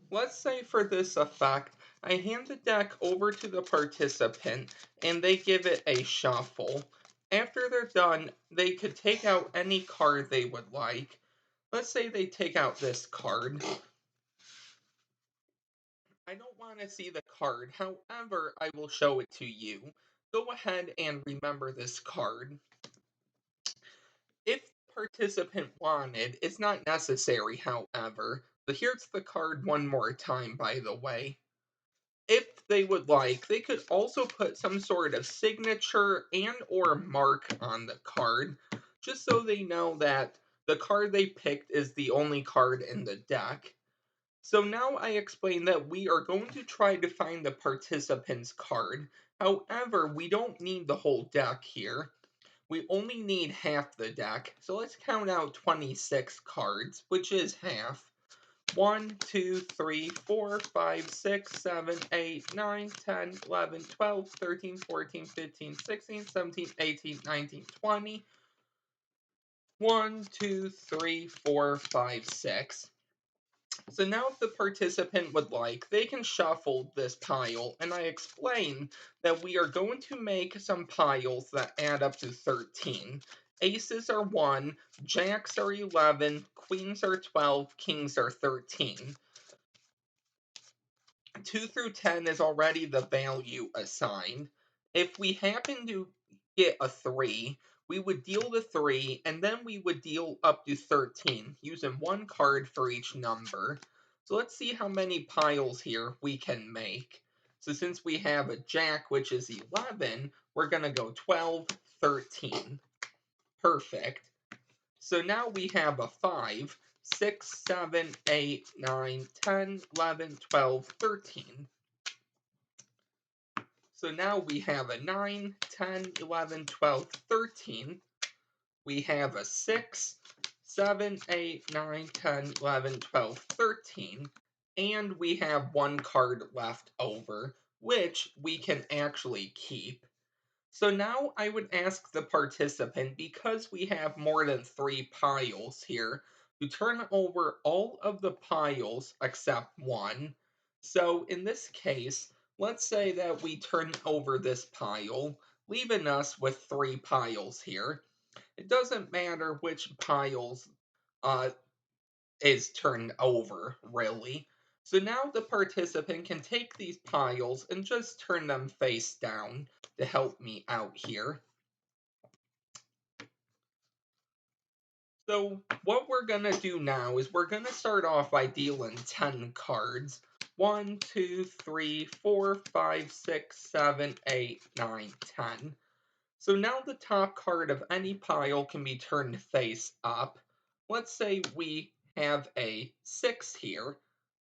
Let's say for this effect, I hand the deck over to the participant and they give it a shuffle. After they're done, they could take out any card they would like. Let's say they take out this card. I don't want to see the card, however, I will show it to you. Go ahead and remember this card. If the participant wanted, it's not necessary, however. But here's the card one more time, by the way. If they would like, they could also put some sort of signature and or mark on the card, just so they know that the card they picked is the only card in the deck. So now I explain that we are going to try to find the participant's card. However, we don't need the whole deck here. We only need half the deck. So let's count out 26 cards, which is half. 1, 2, 3, 4, 5, 6, 7, 8, 9, 10, 11, 12, 13, 14, 15, 16, 17, 18, 19, 20. 1, 2, 3, 4, 5, 6. So now if the participant would like, they can shuffle this pile, and I explain that we are going to make some piles that add up to 13. Aces are 1, jacks are 11, queens are 12, kings are 13. 2 through 10 is already the value assigned. If we happen to get a 3, we would deal the 3, and then we would deal up to 13, using one card for each number. So let's see how many piles here we can make. So since we have a jack, which is 11, we're going to go 12, 13. Perfect. So now we have a 5, 6, 7, 8, 9, 10, 11, 12, 13. So now we have a 9, 10, 11, 12, 13. We have a 6, 7, 8, 9, 10, 11, 12, 13. And we have one card left over, which we can actually keep. So now I would ask the participant, because we have more than 3 piles here, to turn over all of the piles except one. So in this case, let's say that we turn over this pile, leaving us with 3 piles here. It doesn't matter which piles uh, is turned over, really. So now the participant can take these piles and just turn them face down to help me out here. So what we're going to do now is we're going to start off by dealing 10 cards. 1, 2, 3, 4, 5, 6, 7, 8, 9, 10. So now the top card of any pile can be turned face up. Let's say we have a 6 here.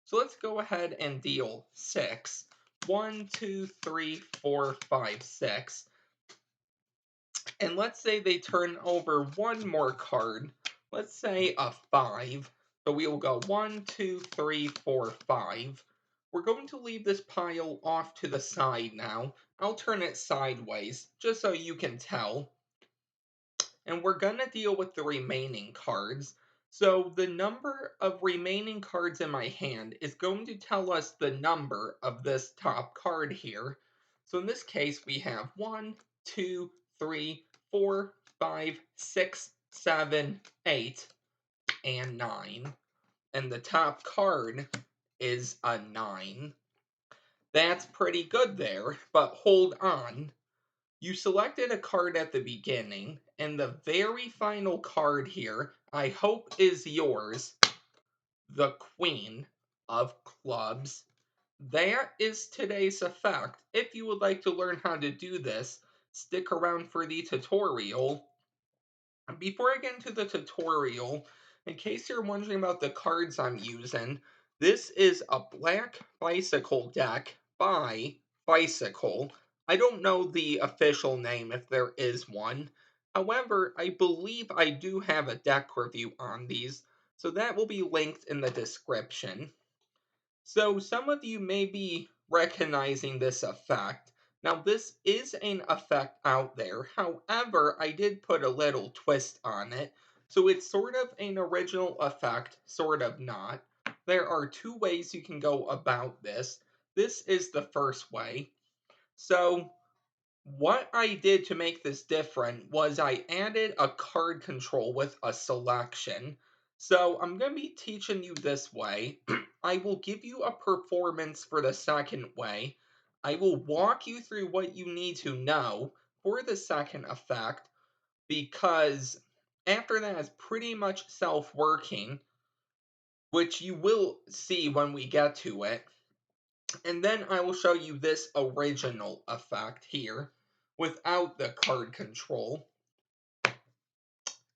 So let's go ahead and deal 6. 1, 2, 3, 4, 5, 6. And let's say they turn over one more card. Let's say a 5. So we will go 1, 2, 3, 4, 5. We're going to leave this pile off to the side now. I'll turn it sideways, just so you can tell. And we're going to deal with the remaining cards. So the number of remaining cards in my hand is going to tell us the number of this top card here. So in this case, we have 1, 2, 3, 4, 5, 6, 7, 8, and 9. And the top card is a 9. That's pretty good there, but hold on. You selected a card at the beginning, and the very final card here, I hope is yours, the Queen of Clubs. That is today's effect. If you would like to learn how to do this, stick around for the tutorial. Before I get into the tutorial, in case you're wondering about the cards I'm using, this is a Black Bicycle deck by Bicycle. I don't know the official name if there is one. However, I believe I do have a deck review on these, so that will be linked in the description. So some of you may be recognizing this effect. Now this is an effect out there, however, I did put a little twist on it, so it's sort of an original effect, sort of not. There are two ways you can go about this. This is the first way. So, what I did to make this different was I added a card control with a selection. So, I'm going to be teaching you this way. I will give you a performance for the second way. I will walk you through what you need to know for the second effect, because after that is pretty much self-working, which you will see when we get to it. And then I will show you this original effect here without the card control.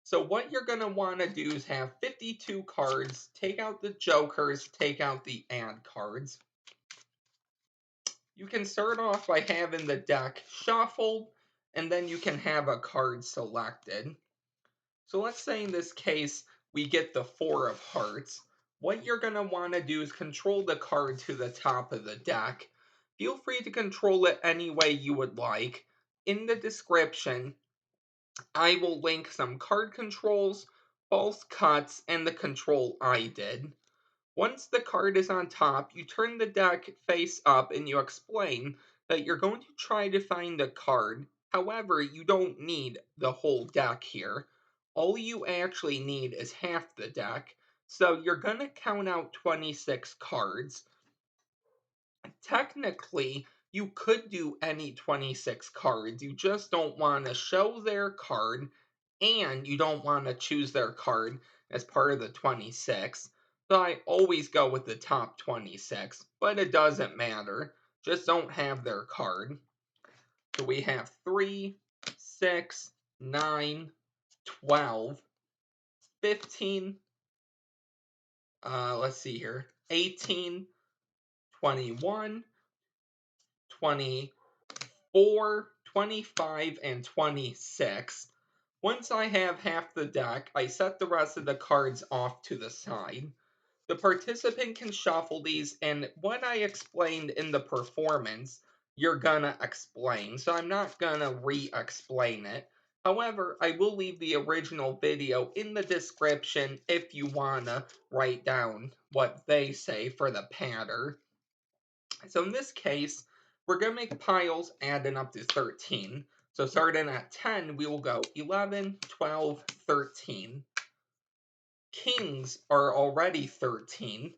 So what you're going to want to do is have 52 cards, take out the jokers, take out the add cards. You can start off by having the deck shuffled, and then you can have a card selected. So let's say in this case, we get the Four of Hearts. What you're going to want to do is control the card to the top of the deck. Feel free to control it any way you would like. In the description, I will link some card controls, false cuts, and the control I did. Once the card is on top, you turn the deck face up and you explain that you're going to try to find the card. However, you don't need the whole deck here. All you actually need is half the deck. So you're going to count out 26 cards. Technically, you could do any 26 cards. You just don't want to show their card, and you don't want to choose their card as part of the 26. So I always go with the top 26, but it doesn't matter. Just don't have their card. So we have 3, 6, 9, 12, 15, let's see here, 18, 21, 24, 25, and 26. Once I have half the deck, I set the rest of the cards off to the side. The participant can shuffle these, and what I explained in the performance, you're gonna explain. So I'm not gonna re-explain it. However, I will leave the original video in the description if you wanna write down what they say for the pattern. So in this case, we're going to make piles adding up to 13. So starting at 10, we will go 11, 12, 13. Kings are already 13.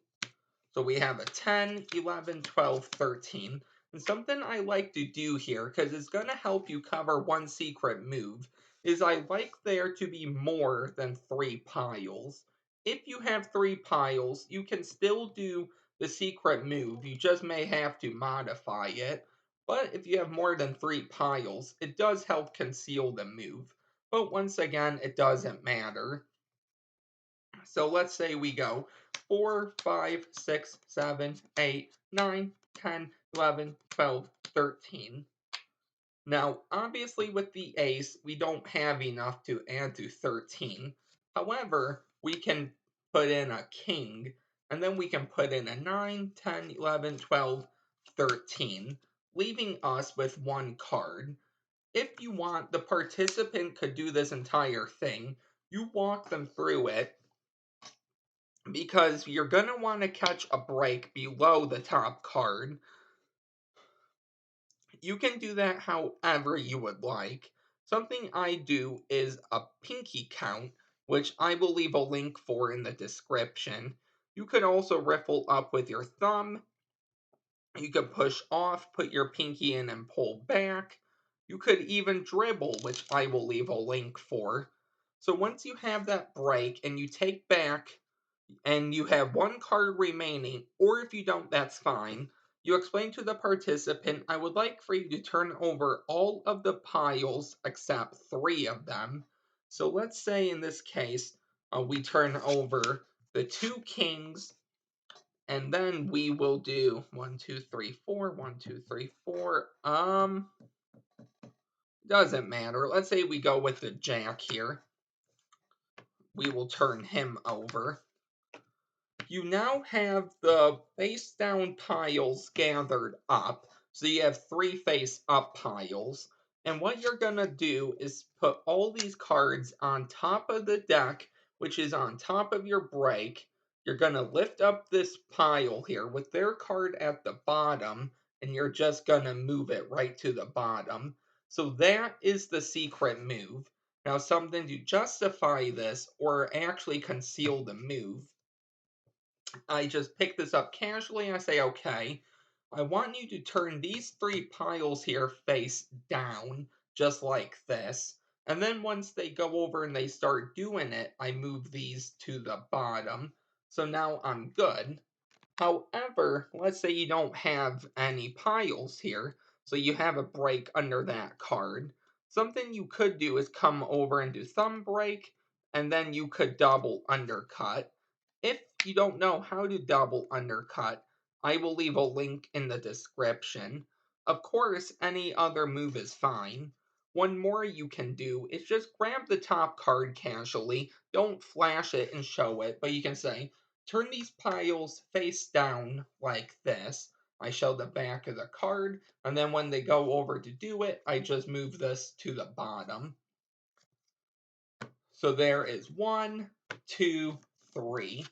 So we have a 10, 11, 12, 13. And something I like to do here, because it's going to help you cover one secret move, is I like there to be more than 3 piles. If you have 3 piles, you can still do the secret move. You just may have to modify it. But if you have more than 3 piles, it does help conceal the move. But once again, it doesn't matter. So let's say we go 4, 5, 6, 7, 8, 9, 10, 11, 12, 13. Now, obviously with the ace, we don't have enough to add to 13. However, we can put in a king, and then we can put in a 9, 10, 11, 12, 13, leaving us with one card. If you want, the participant could do this entire thing. You walk them through it, because you're going to want to catch a break below the top card. You can do that however you would like. Something I do is a pinky count, which I will leave a link for in the description. You could also riffle up with your thumb. You could push off, put your pinky in, and pull back. You could even dribble, which I will leave a link for. So once you have that break and you take back and you have one card remaining, or if you don't, that's fine. You explain to the participant, I would like for you to turn over all of the piles except 3 of them. So let's say in this case, we turn over the 2 kings, and then we will do 1, 2, 3, 4, 1, 2, 3, 4. Doesn't matter. Let's say we go with the jack here. We will turn him over. You now have the face down piles gathered up. So you have 3 face up piles. And what you're going to do is put all these cards on top of the deck, which is on top of your break. You're going to lift up this pile here with their card at the bottom, and you're just going to move it right to the bottom. So that is the secret move. Now, something to justify this or actually conceal the move, I just pick this up casually and I say, okay, I want you to turn these three piles here face down, just like this. And then once they go over and they start doing it, I move these to the bottom. So now I'm good. However, let's say you don't have any piles here, so you have a break under that card. Something you could do is come over and do thumb break, and then you could double undercut. If you don't know how to double undercut, I will leave a link in the description. Of course, any other move is fine. One more you can do is just grab the top card casually. Don't flash it and show it, but you can say, turn these piles face down like this. I show the back of the card, and then when they go over to do it, I just move this to the bottom. So there is 1, 2, 3.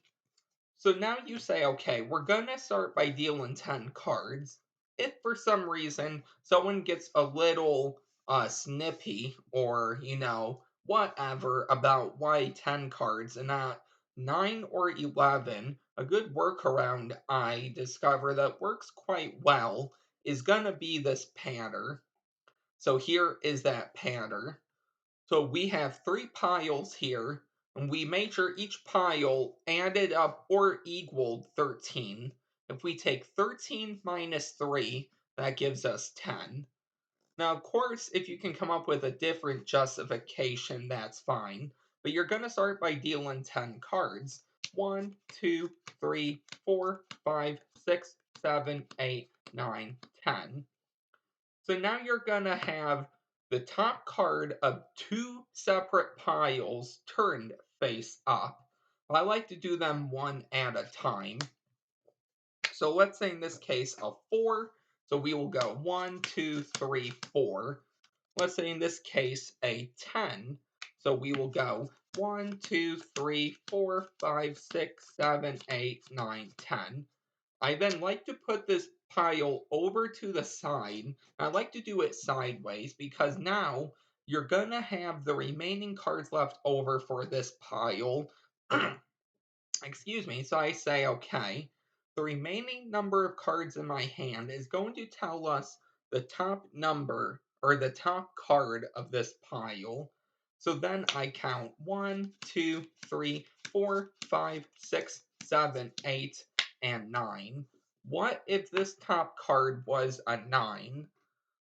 So now you say, okay, we're going to start by dealing 10 cards. If for some reason someone gets a little snippy or, whatever about why 10 cards and not 9 or 11, a good workaround I discover that works quite well is going to be this pattern. So here is that pattern. So we have three piles here, and we made sure each pile added up or equaled 13. If we take 13 minus 3, that gives us 10. Now, of course, if you can come up with a different justification, that's fine. But you're going to start by dealing 10 cards. 1, 2, 3, 4, 5, 6, 7, 8, 9, 10. So now you're going to have the top card of two separate piles turned face up. I like to do them one at a time. So let's say in this case a 4. So we will go 1, 2, 3, 4. Let's say in this case a 10. So we will go 1, 2, 3, 4, 5, 6, 7, 8, 9, 10. I then like to put this pile over to the side. I like to do it sideways because now you're going to have the remaining cards left over for this pile. Excuse me. So I say, okay, the remaining number of cards in my hand is going to tell us the top number or the top card of this pile. So then I count 1, 2, 3, 4, 5, 6, 7, 8, and 9. What if this top card was a 9?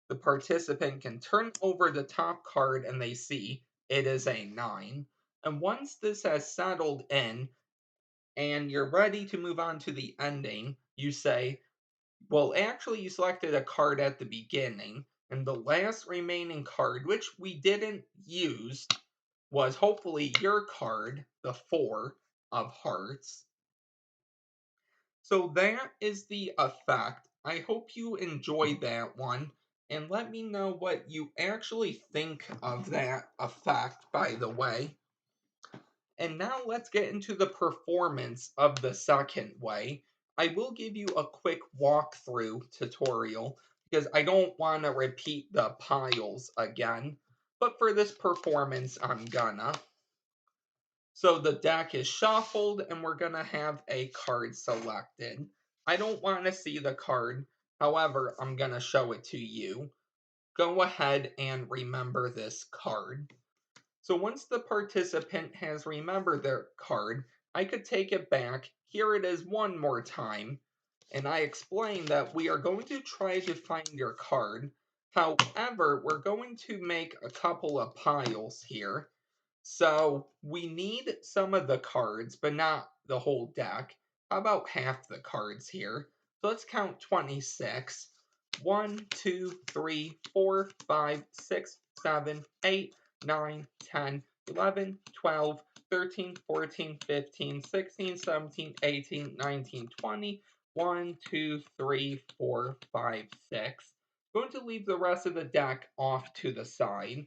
The participant can turn over the top card and they see it is a 9. And once this has settled in and you're ready to move on to the ending, you say, well, actually, you selected a card at the beginning, and the last remaining card, which we didn't use, was hopefully your card, the 4 of Hearts. So that is the effect. I hope you enjoyed that one, and let me know what you actually think of that effect, by the way. And now let's get into the performance of the second way. I will give you a quick walkthrough tutorial because I don't want to repeat the piles again. But for this performance, I'm gonna. So the deck is shuffled and we're gonna have a card selected. I don't want to see the card, however, I'm gonna show it to you. Go ahead and remember this card. So once the participant has remembered their card, I could take it back. Here it is one more time. And I explain that we are going to try to find your card. However, we're going to make a couple of piles here. So we need some of the cards, but not the whole deck. How about half the cards here? So let's count 26. 1, 2, 3, 4, 5, 6, 7, 8, 9, 10, 11, 12, 13, 14, 15, 16, 17, 18, 19, 20. 1, 2, 3, 4, 5, 6. Going to leave the rest of the deck off to the side.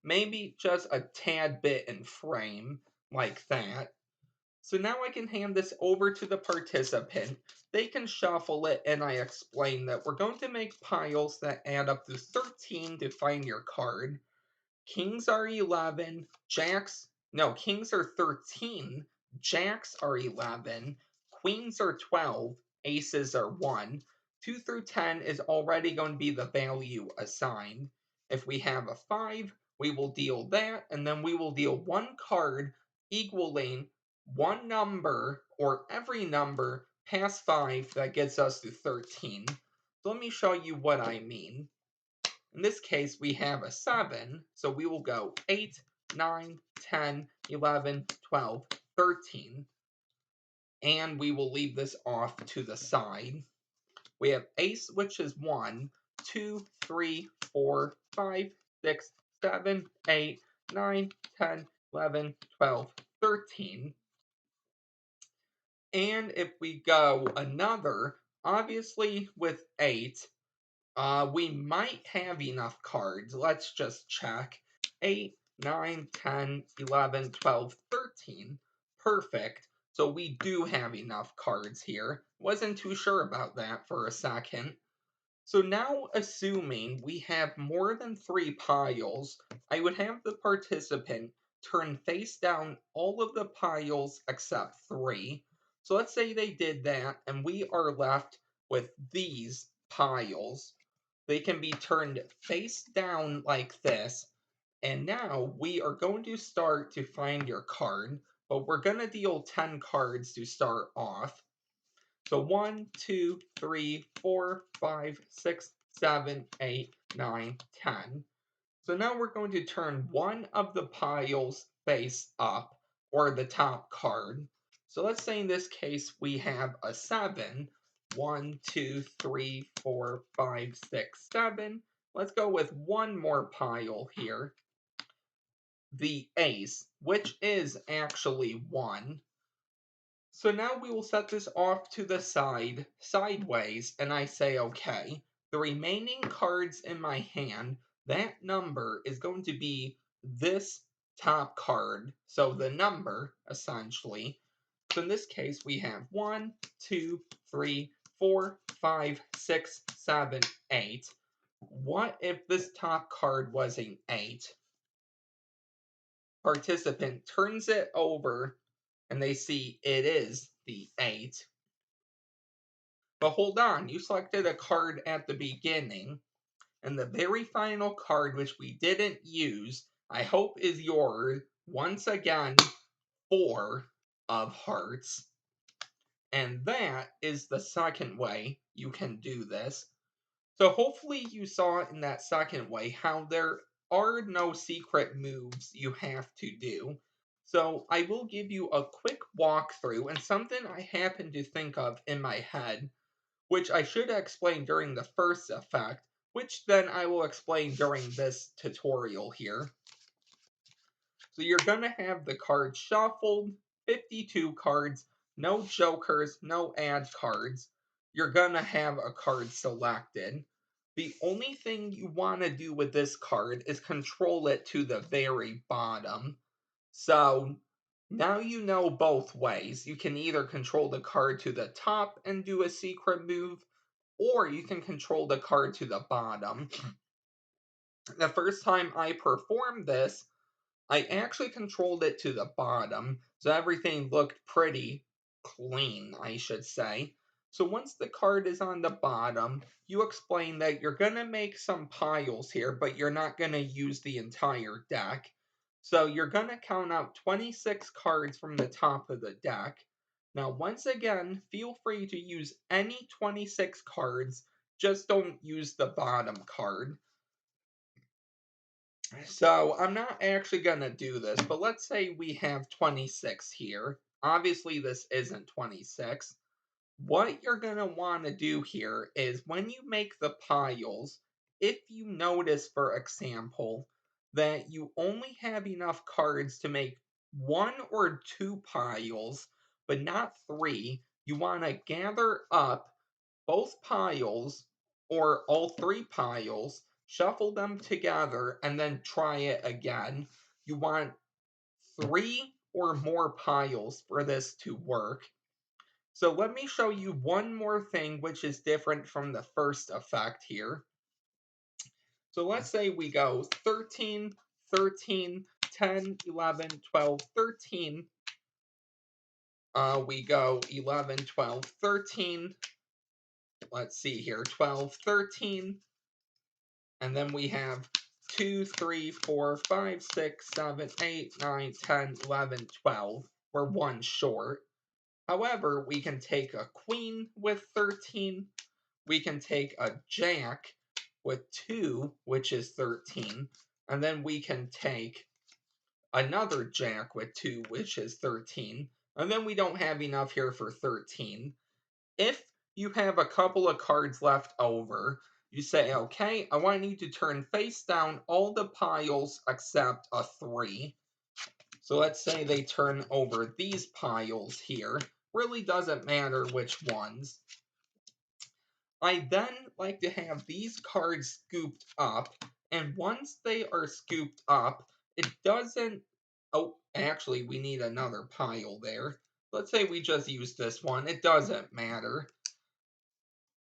Maybe just a tad bit in frame, like that. So now I can hand this over to the participant. They can shuffle it, and I explain that we're going to make piles that add up to 13 to find your card. Kings are 11, kings are 13, jacks are 11, queens are 12, aces are 1. 2 through 10 is already going to be the value assigned. If we have a 5, we will deal that, and then we will deal one card equaling one number or every number past 5 that gets us to 13. So let me show you what I mean. In this case, we have a 7, so we will go 8, 9, 10, 11, 12, 13. And we will leave this off to the side. We have ace, which is 1, 2, 3, 4, 5, 6, 7, 8, 9, 10, 11, 12, 13. And if we go another, obviously with 8, we might have enough cards. Let's just check. 8, 9, 10, 11, 12, 13. Perfect. So we do have enough cards here. Wasn't too sure about that for a second. So now, assuming we have more than 3 piles, I would have the participant turn face down all of the piles except 3. So let's say they did that, and we are left with these piles. They can be turned face down like this. And now we are going to start to find your card, but we're going to deal 10 cards to start off. So 1, 2, 3, 4, 5, 6, 7, 8, 9, 10. So now we're going to turn one of the piles face up, or the top card. So let's say in this case we have a 7. 1, 2, 3, 4, 5, 6, 7. Let's go with one more pile here. The ace, which is actually 1. So now we will set this off to the side, sideways, and I say okay. The remaining cards in my hand, that number is going to be this top card. So the number, essentially. So in this case, we have 1, 2, 3, 4, 5, 6, 7, 8. What if this top card was an 8? Participant turns it over and they see it is the 8. But hold on, you selected a card at the beginning, and the very final card, which we didn't use, I hope is yours, once again, 4 of hearts. And that is the second way you can do this. So hopefully you saw in that second way how there are no secret moves you have to do. So I will give you a quick walkthrough and something I happen to think of in my head, which I should explain during the first effect, which then I will explain during this tutorial here. So you're going to have the cards shuffled, 52 cards, no jokers, no add cards. You're going to have a card selected. The only thing you want to do with this card is control it to the very bottom. So now you know both ways. You can either control the card to the top and do a secret move, or you can control the card to the bottom. The first time I performed this, I actually controlled it to the bottom, so everything looked pretty clean, I should say. So once the card is on the bottom, you explain that you're going to make some piles here, but you're not going to use the entire deck. So you're going to count out 26 cards from the top of the deck. Now, once again, feel free to use any 26 cards, just don't use the bottom card. So I'm not actually going to do this, but let's say we have 26 here. Obviously, this isn't 26. What you're going to want to do here is when you make the piles, if you notice, for example, that you only have enough cards to make 1 or 2 piles, but not 3, you want to gather up both piles or all 3 piles, shuffle them together, and then try it again. You want 3 or more piles for this to work. So let me show you one more thing which is different from the first effect here. So let's say we go 13, 13, 10, 11, 12, 13. We go 11, 12, 13. Let's see here, 12, 13. And then we have 2, 3, 4, 5, 6, 7, 8, 9, 10, 11, 12. We're one short. However, we can take a queen with 13. We can take a jack with 2, which is 13. And then we can take another jack with 2, which is 13. And then we don't have enough here for 13. If you have a couple of cards left over, you say, okay, I want you to turn face down all the piles except a 3. So let's say they turn over these piles here. Really doesn't matter which ones. I then like to have these cards scooped up, and once they are scooped up, it doesn't... Oh, actually, we need another pile there. Let's say we just use this one. It doesn't matter.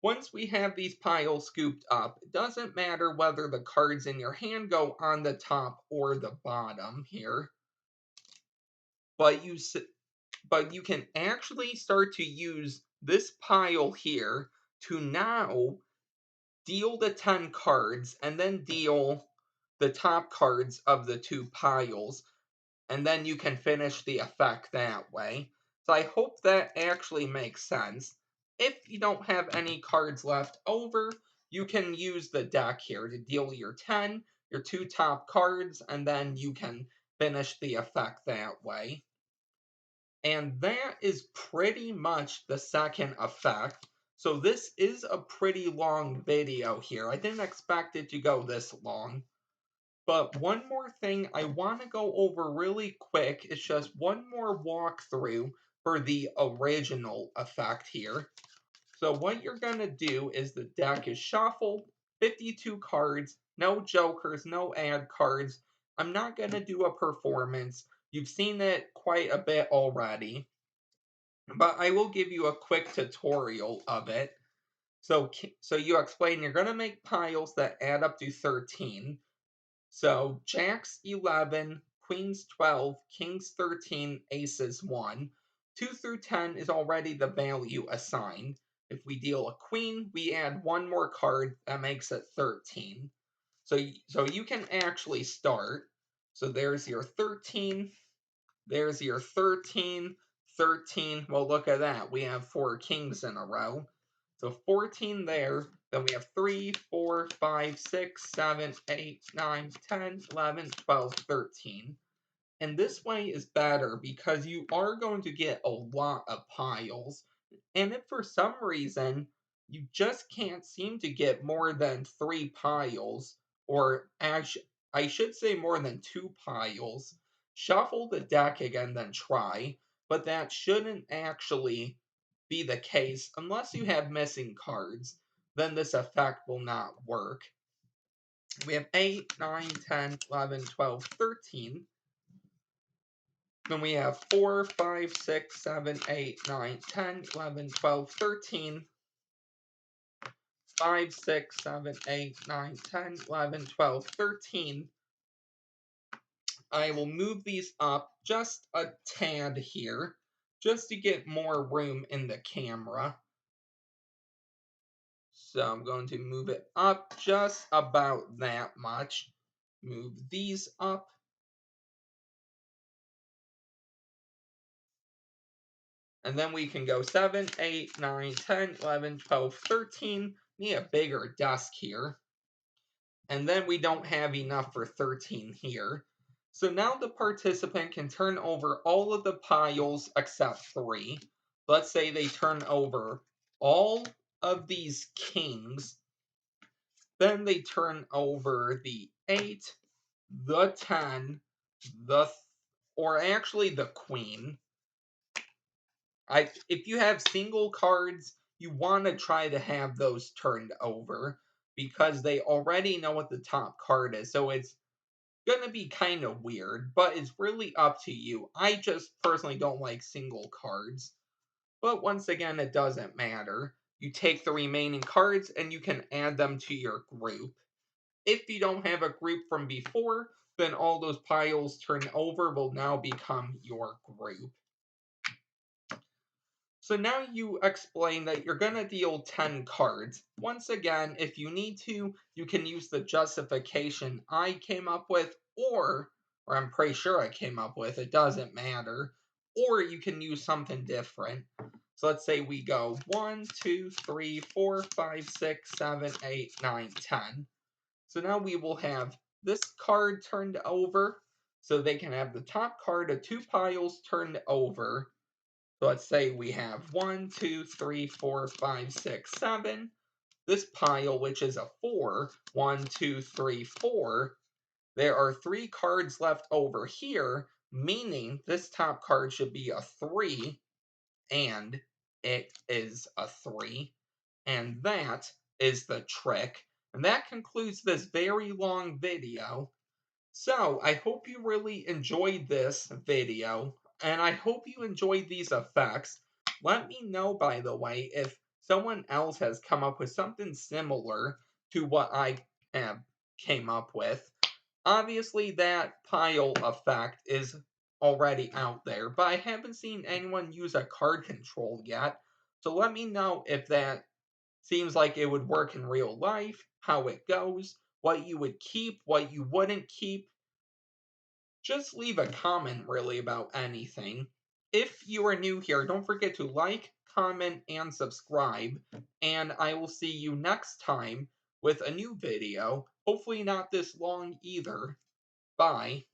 Once we have these piles scooped up, it doesn't matter whether the cards in your hand go on the top or the bottom here. But you can actually start to use this pile here to now deal the 10 cards and then deal the top cards of the 2 piles, and then you can finish the effect that way. So I hope that actually makes sense. If you don't have any cards left over, you can use the deck here to deal your 10, your 2 top cards, and then you can finish the effect that way. And that is pretty much the second effect. So this is a pretty long video here. I didn't expect it to go this long. But one more thing I want to go over really quick is just one more walkthrough for the original effect here. So what you're going to do is the deck is shuffled, 52 cards, no jokers, no ad cards. I'm not going to do a performance. You've seen it quite a bit already. But I will give you a quick tutorial of it. So you explain you're going to make piles that add up to 13. So jacks 11, queens 12, kings 13, aces 1. 2 through 10 is already the value assigned. If we deal a queen, we add one more card, that makes it 13. So you can actually start. So there's your 13, there's your 13, 13. Well, look at that. We have 4 kings in a row. So 14 there. Then we have 3, 4, 5, 6, 7, 8, 9, 10, 11, 12, 13. And this way is better because you are going to get a lot of piles. And if for some reason you just can't seem to get more than 3 piles, or actually, I should say more than 2 piles, shuffle the deck again, then try. But that shouldn't actually be the case unless you have missing cards. Then this effect will not work. We have 8, 9, 10, 11, 12, 13. Then we have 4, 5, 6, 7, 8, 9, 10, 11, 12, 13. 5, 6, 7, 8, 9, 10, 11, 12, 13. I will move these up just a tad here, just to get more room in the camera. So I'm going to move it up just about that much. Move these up. And then we can go 7, 8, 9, 10, 11, 12, 13. Need a bigger desk here. And then we don't have enough for 13 here. So now the participant can turn over all of the piles except 3. Let's say they turn over all of these kings. Then they turn over the 8, the 10, or actually the queen. If you have single cards, you want to try to have those turned over because they already know what the top card is. So it's gonna be kind of weird, but it's really up to you. I just personally don't like single cards. But once again, it doesn't matter. You take the remaining cards and you can add them to your group. If you don't have a group from before, then all those piles turned over will now become your group. So now you explain that you're going to deal 10 cards. Once again, if you need to, you can use the justification I came up with, or I'm pretty sure I came up with, it doesn't matter. Or you can use something different. So let's say we go 1, 2, 3, 4, 5, 6, 7, 8, 9, 10. So now we will have this card turned over. So they can have the top card of 2 piles turned over. So let's say we have 1, 2, 3, 4, 5, 6, 7. This pile, which is a 4, 1, 2, 3, 4. There are 3 cards left over here, meaning this top card should be a 3, and it is a 3. And that is the trick. And that concludes this very long video. So, I hope you really enjoyed this video, and I hope you enjoyed these effects. Let me know, by the way, if someone else has come up with something similar to what I have came up with. Obviously, that pile effect is already out there, but I haven't seen anyone use a card control yet. So let me know if that seems like it would work in real life, how it goes, what you would keep, what you wouldn't keep. Just leave a comment really about anything. If you are new here, don't forget to like, comment, and subscribe. And I will see you next time with a new video. Hopefully not this long either. Bye.